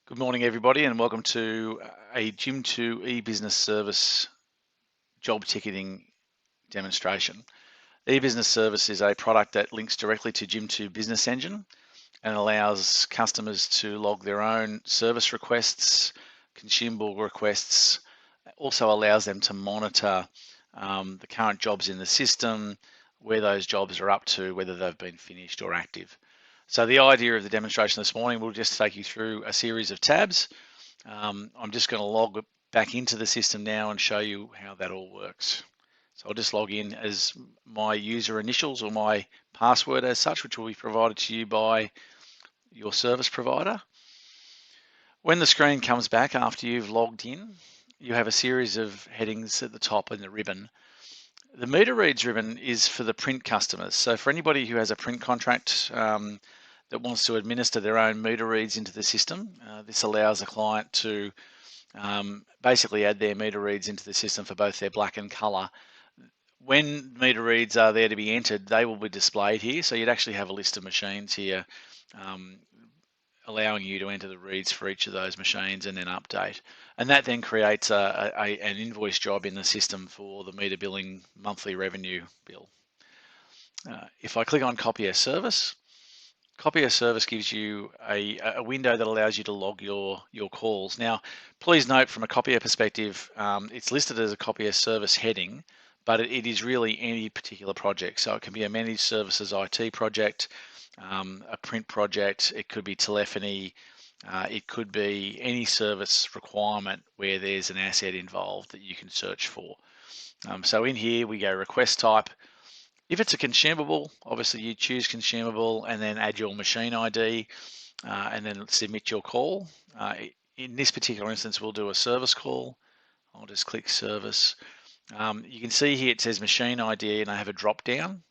Good morning, everybody, and welcome to a Jim2 eBusiness service job ticketing demonstration. eBusiness service is a product that links directly to Jim2 Business Engine and allows customers to log their own service requests, consumable requests, also allows them to monitor the current jobs in the system, where those jobs are up to, whether they've been finished or active. So the idea of the demonstration this morning, we'll just take you through a series of tabs. I'm just going to log back into the system now and show you how that all works. So I'll just log in as my user initials or my password as such, which will be provided to you by your service provider. When the screen comes back after you've logged in, you have a series of headings at the top in the ribbon. The meter reads ribbon is for the print customers. So for anybody who has a print contract that wants to administer their own meter reads into the system, this allows a client to basically add their meter reads into the system for both their black and color. When meter reads are there to be entered, they will be displayed here. So you'd actually have a list of machines here allowing you to enter the reads for each of those machines and then update. And that then creates an invoice job in the system for the meter billing monthly revenue bill. If I click on copy as service, copy as service gives you a window that allows you to log your calls. Now, please note from a copier perspective, it's listed as a copy as service heading, but it is really any particular project. So it can be a managed services IT project, a print project, it could be telephony, it could be any service requirement where there's an asset involved that you can search for. So in here we go request type. If it's a consumable, obviously you choose consumable and then add your machine ID and then submit your call. In this particular instance, we'll do a service call. I'll just click service. You can see here it says machine ID and I have a drop down.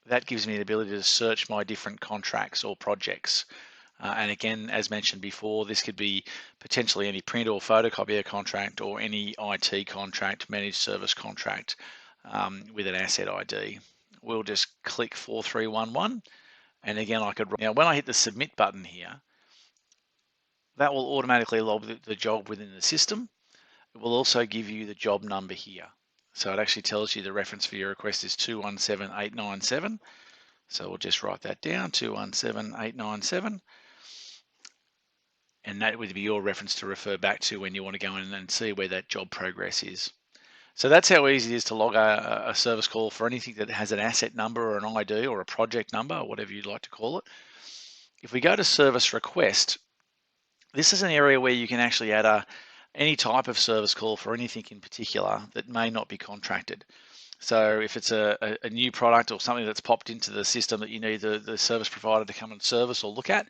That gives me the ability to search my different contracts or projects. And again, as mentioned before, this could be potentially any print or photocopier contract or any IT contract, managed service contract with an asset ID. We'll just click 4311. And again, now when I hit the submit button here, that will automatically log the job within the system. It will also give you the job number here. So it actually tells you the reference for your request is 217897. So we'll just write that down, 217897. And that would be your reference to refer back to when you want to go in and see where that job progress is. So that's how easy it is to log a service call for anything that has an asset number or an ID or a project number, or whatever you'd like to call it. If we go to service request, this is an area where you can actually add any type of service call for anything in particular that may not be contracted. So if it's a new product or something that's popped into the system that you need the service provider to come and service or look at,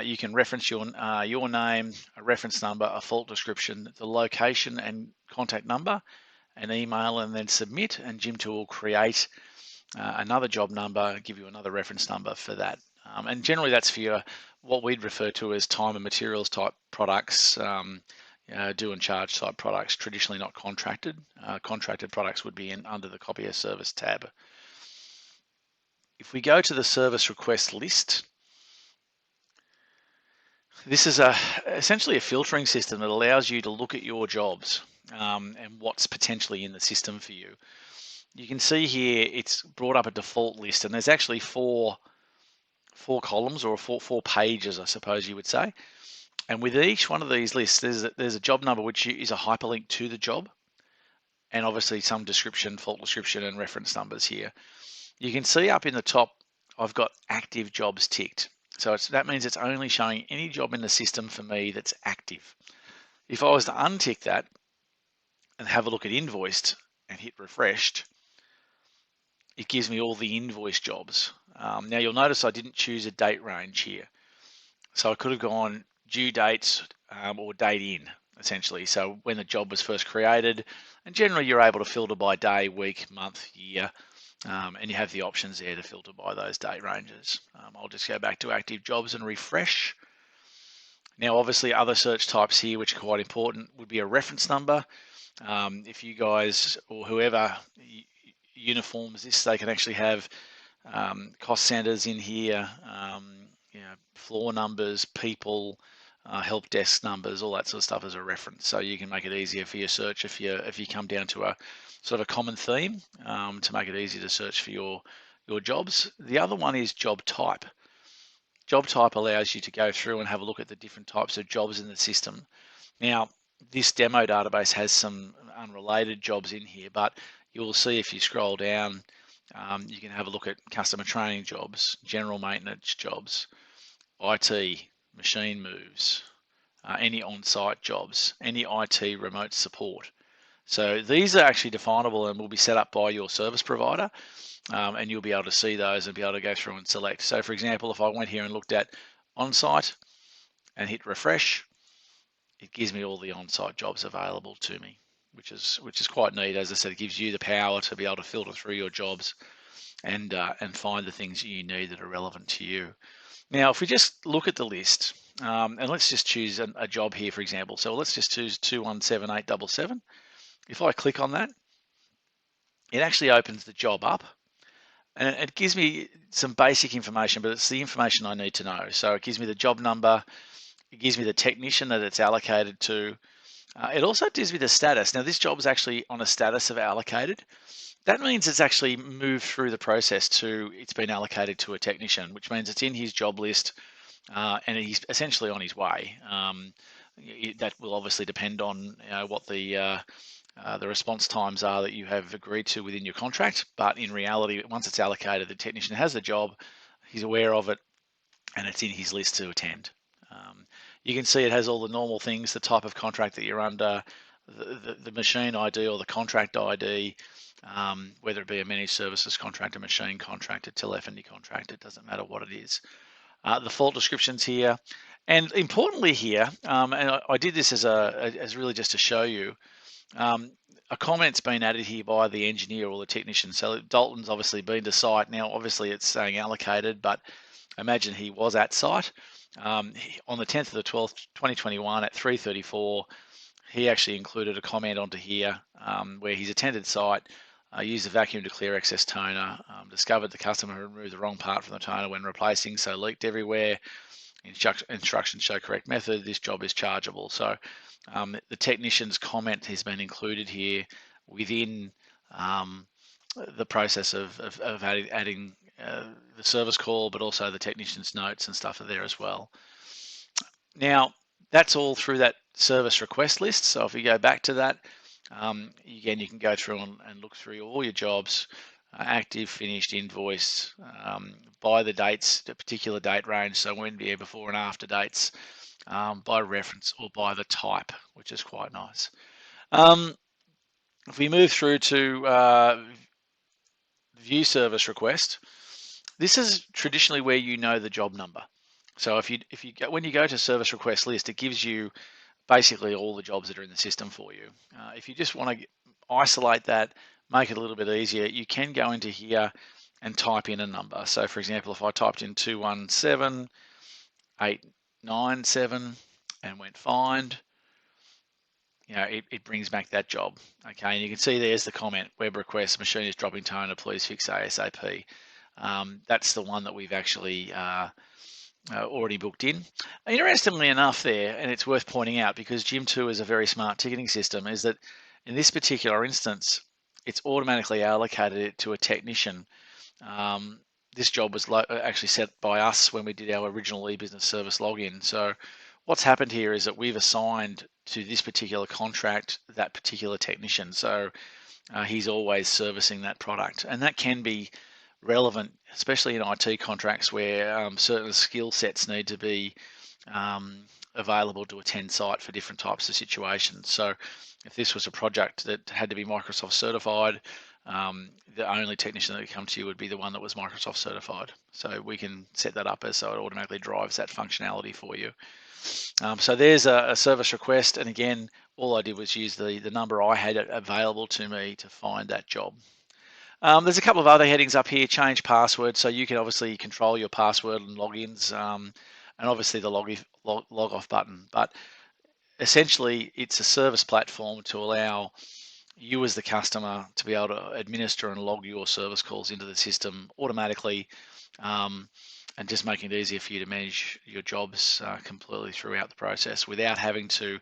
you can reference your name, a reference number, a fault description, the location and contact number, an email, and then submit, and Jim2 will create another job number, give you another reference number for that. And generally that's for your, what we'd refer to as time and materials type products, do and charge type products, traditionally not contracted. Contracted products would be under the copy as service tab. If we go to the service request list, this is essentially a filtering system that allows you to look at your jobs and what's potentially in the system for you. You can see here it's brought up a default list, and there's actually four columns, or four pages, I suppose you would say. And with each one of these lists, there's a job number which is a hyperlink to the job, and obviously some description, fault description, and reference numbers here. You can see up in the top, I've got active jobs ticked. So that means it's only showing any job in the system for me that's active. If I was to untick that and have a look at invoiced and hit refreshed, it gives me all the invoice jobs. Now you'll notice I didn't choose a date range here. So I could have gone due dates or date in, essentially. So when the job was first created, and generally you're able to filter by day, week, month, year, and you have the options there to filter by those date ranges. I'll just go back to active jobs and refresh. Now, obviously other search types here, which are quite important, would be a reference number. If you guys or whoever uniforms this, they can actually have cost centers in here, floor numbers, people, help desk numbers, all that sort of stuff as a reference. So you can make it easier for your search if you come down to a sort of a common theme, to make it easy to search for your jobs. The other one is job type. Job type allows you to go through and have a look at the different types of jobs in the system. Now, this demo database has some unrelated jobs in here, but you'll see if you scroll down, you can have a look at customer training jobs, general maintenance jobs, IT, machine moves, any on-site jobs, any IT remote support. So these are actually definable and will be set up by your service provider, and you'll be able to see those and be able to go through and select. So for example, if I went here and looked at on-site and hit refresh, it gives me all the on-site jobs available to me, which is quite neat. As I said, it gives you the power to be able to filter through your jobs and find the things you need that are relevant to you. Now, if we just look at the list, and let's just choose a job here, for example. So let's just choose 217877. If I click on that, it actually opens the job up, and it gives me some basic information, but it's the information I need to know. So it gives me the job number, it gives me the technician that it's allocated to. It also gives me the status. Now, this job is actually on a status of allocated. That means it's actually moved through the process to it's been allocated to a technician, which means it's in his job list, and he's essentially on his way. That will obviously depend on what the response times are that you have agreed to within your contract. But in reality, once it's allocated, the technician has the job, he's aware of it, and it's in his list to attend. You can see it has all the normal things, the type of contract that you're under, the machine ID or the contract ID, whether it be a managed services contract, a machine contract, a telephony contract, it doesn't matter what it is. The fault descriptions here, and importantly here, and I did this as really just to show you, a comment's been added here by the engineer or the technician. So Dalton's obviously been to site. Now, obviously it's saying allocated, but imagine he was at site. On the 10th of the 12th, 2021 at 3:34, he actually included a comment onto here where he's attended site, used the vacuum to clear excess toner, discovered the customer had removed the wrong part from the toner when replacing, so leaked everywhere. Instructions show correct method. This job is chargeable. So the technician's comment has been included here within the process of adding the service call, but also the technician's notes and stuff are there as well. Now, that's all through that service request list. So if we go back to that, again, you can go through and look through all your jobs, active, finished, invoiced, by the dates, the particular date range, so when before and after dates, by reference or by the type, which is quite nice. If we move through to view service request, this is traditionally where you know the job number. So when you go to service request list, it gives you basically all the jobs that are in the system for you. If you just want to isolate that, make it a little bit easier, you can go into here and type in a number. So for example, if I typed in 217897 and went find, it brings back that job. Okay, and you can see there's the comment, web request, machine is dropping toner, please fix ASAP. That's the one that we've actually already booked in. Interestingly enough there, and it's worth pointing out because Jim2 is a very smart ticketing system, is that in this particular instance, it's automatically allocated it to a technician. This job was actually set by us when we did our original eBusiness service login. So what's happened here is that we've assigned to this particular contract that particular technician. So he's always servicing that product, and that can be relevant, especially in IT contracts where certain skill sets need to be available to attend site for different types of situations. So if this was a project that had to be Microsoft certified, the only technician that would come to you would be the one that was Microsoft certified. So we can set that up so it automatically drives that functionality for you. So there's a service request, and again, all I did was use the number I had available to me to find that job. There's a couple of other headings up here, change password, so you can obviously control your password and logins, and obviously the log off button. But essentially, it's a service platform to allow you as the customer to be able to administer and log your service calls into the system automatically. and just making it easier for you to manage your jobs completely throughout the process without having to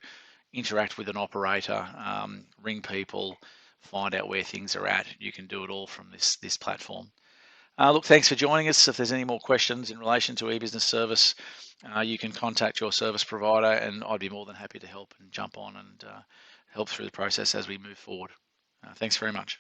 interact with an operator, ring people, find out where things are at. You can do it all from this platform. Look, thanks for joining us. If there's any more questions in relation to eBusiness service, you can contact your service provider, and I'd be more than happy to help and jump on and help through the process as we move forward. Thanks very much.